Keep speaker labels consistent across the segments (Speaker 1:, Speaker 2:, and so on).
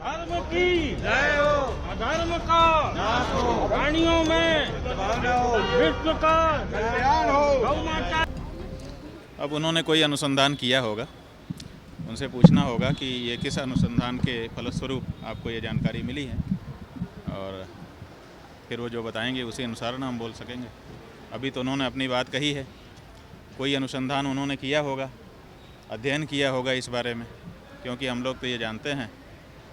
Speaker 1: धर्म की जय हो, अधर्म का नाश हो, प्राणियों में विश्व का कल्याण हो, गौ माता।
Speaker 2: अब उन्होंने कोई अनुसंधान किया होगा, उनसे पूछना होगा कि ये किस अनुसंधान के फलस्वरूप आपको ये जानकारी मिली है, और फिर वो जो बताएंगे उसी अनुसार ना हम बोल सकेंगे। अभी तो उन्होंने अपनी बात कही है, कोई अनुसंधान उन्होंने किया होगा, अध्ययन किया होगा इस बारे में, क्योंकि हम लोग तो ये जानते हैं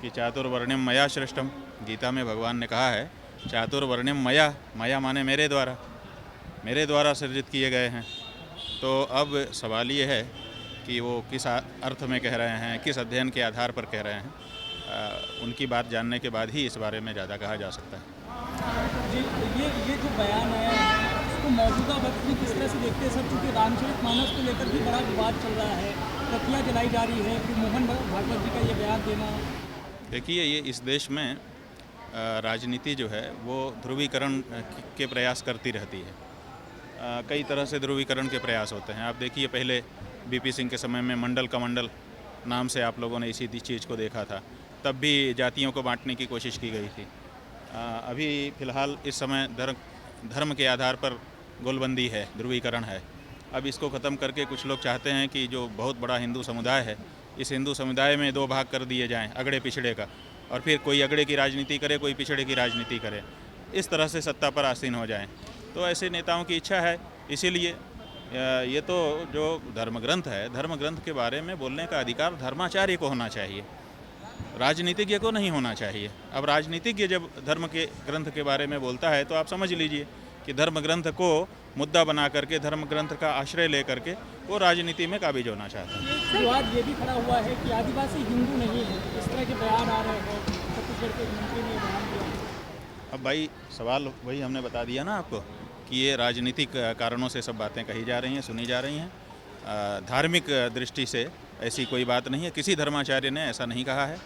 Speaker 2: कि चातुर्वर्ण्यम मया सृष्टम, गीता में भगवान ने कहा है चातुर्वर्ण्यम मया, मया माने मेरे द्वारा सृजित किए गए हैं। तो अब सवाल ये है कि वो किस अर्थ में कह रहे हैं, किस अध्ययन के आधार पर कह रहे हैं, उनकी बात जानने के बाद ही इस बारे में ज़्यादा कहा जा सकता है।
Speaker 3: ये जो बयान है इसको मौजूदा वक्त में किस तरह से देखते हैं सर? चूँकि रामचरितमानस को लेकर भी बड़ा विवाद चल रहा है, प्रतियाँ जलाई जा रही है, फिर मोहन भागवत जी का ये बयान देना।
Speaker 2: देखिए, ये इस देश में राजनीति जो है वो ध्रुवीकरण के प्रयास करती रहती है। कई तरह से ध्रुवीकरण के प्रयास होते हैं। आप देखिए, पहले बीपी सिंह के समय में मंडल कमंडल नाम से आप लोगों ने इसी चीज़ को देखा था, तब भी जातियों को बांटने की कोशिश की गई थी। अभी फ़िलहाल इस समय धर्म के आधार पर गोलबंदी है, ध्रुवीकरण है। अब इसको ख़त्म करके कुछ लोग चाहते हैं कि जो बहुत बड़ा हिंदू समुदाय है, इस हिंदू समुदाय में दो भाग कर दिए जाएं, अगड़े पिछड़े का, और फिर कोई अगड़े की राजनीति करे, कोई पिछड़े की राजनीति करे, इस तरह से सत्ता पर आसीन हो जाएं। तो ऐसे नेताओं की इच्छा है, इसीलिए ये तो जो धर्मग्रंथ है, धर्मग्रंथ के बारे में बोलने का अधिकार धर्माचार्य को होना चाहिए, राजनीतिज्ञ को नहीं होना चाहिए। अब राजनीतिज्ञ जब धर्म के ग्रंथ के बारे में बोलता है तो आप समझ लीजिए कि धर्म ग्रंथ को मुद्दा बना करके, धर्म ग्रंथ का आश्रय ले करके वो राजनीति में काबिज होना चाहता है।
Speaker 3: विवाद ये भी खड़ा हुआ है कि आदिवासी हिंदू नहीं है, इस तरह के बयान आ रहे हैं, छत्तीसगढ़ के मंत्री ने बयान दिया।
Speaker 2: अब भाई सवाल वही हमने बता दिया ना आपको कि ये राजनीतिक कारणों से सब बातें कही जा रही हैं, सुनी जा रही हैं। धार्मिक दृष्टि से ऐसी कोई बात नहीं है, किसी धर्माचार्य ने ऐसा नहीं कहा है,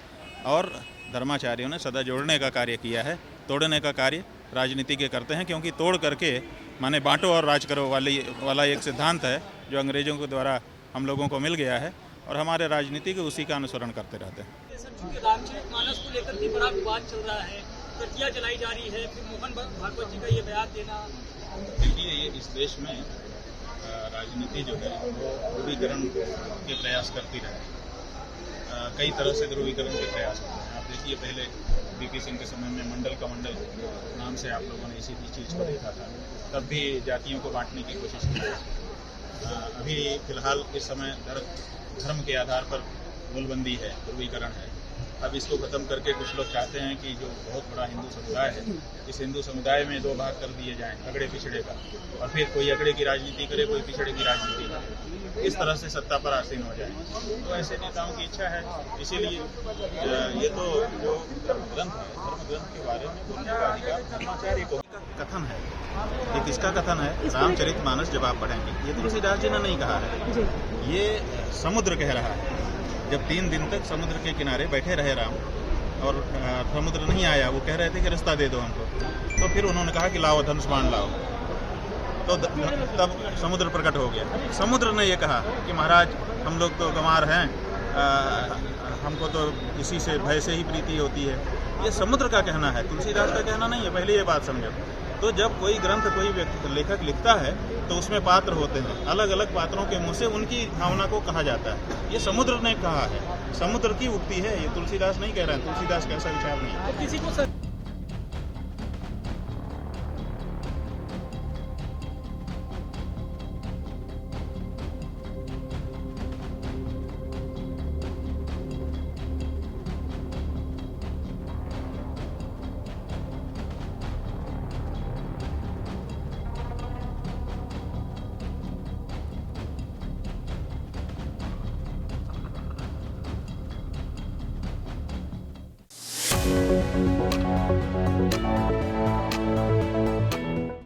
Speaker 2: और धर्माचार्यों ने सदा जोड़ने का कार्य किया है, तोड़ने का कार्य राजनीतिज्ञ करते हैं, क्योंकि तोड़ करके माने बांटो और राज करो वाला एक सिद्धांत है जो अंग्रेज़ों के द्वारा हम लोगों को मिल गया है, और हमारे राजनीतिज्ञ उसी का अनुसरण करते रहते हैं।
Speaker 3: चूँकि रामचरितमानस को लेकर भी बड़ा विवाद चल रहा है, प्रतियाँ जलाई जा रही है, फिर मोहन भागवत जी का ये बयान देना।
Speaker 2: देखिए, ये इस देश में राजनीति जो है वो ध्रुवीकरण के प्रयास करती रहे। कई तरह से ध्रुवीकरण के प्रयास होते हैं। आप देखिए, पहले बीपी सिंह के समय में मंडल कमंडल नाम से आप लोगों ने इसी चीज़ को देखा था, तब भी जातियों को बांटने की कोशिश की गई। अभी फ़िलहाल इस समय धर्म के आधार पर गोलबंदी है, ध्रुवीकरण है। अब इसको ख़त्म करके कुछ लोग चाहते हैं कि जो बहुत बड़ा हिंदू समुदाय है, इस हिंदू समुदाय में दो भाग कर दिए जाएं, अगड़े पिछड़े का, और फिर कोई अगड़े की राजनीति करे, कोई पिछड़े की राजनीति करे, इस तरह से सत्ता पर आसीन हो जाए। तो ऐसे नेताओं की इच्छा है, इसीलिए ये तो जो धर्मग्रंथ है, धर्मग्रंथ के बारे में बोलने का अधिकार धर्माचार्य को। कथन है, ये किसका कथन है? रामचरितमानस जब आप पढ़ेंगे, ये तुलसीदास जी ने नहीं कहा है, ये समुद्र कह रहा है। जब 3 दिन तक समुद्र के किनारे बैठे रहे राम, और समुद्र नहीं आया, वो कह रहे थे कि रास्ता दे दो हमको, तो फिर उन्होंने कहा कि लाओ धनुष बाण लाओ, तो तब समुद्र प्रकट हो गया। समुद्र ने ये कहा कि महाराज हम लोग तो गंवार हैं, हमको तो इसी से भय से ही प्रीति होती है। ये समुद्र का कहना है, तुलसीदास का कहना नहीं है, पहले ये बात समझो। तो जब कोई ग्रंथ, कोई लेखक लिखता है तो उसमें पात्र होते हैं, अलग अलग पात्रों के मुंह से उनकी भावना को कहा जाता है। ये समुद्र ने कहा है, समुद्र की उक्ति है, ये तुलसीदास नहीं कह रहे हैं। तुलसीदास का ऐसा विचार नहीं है।
Speaker 3: किसी को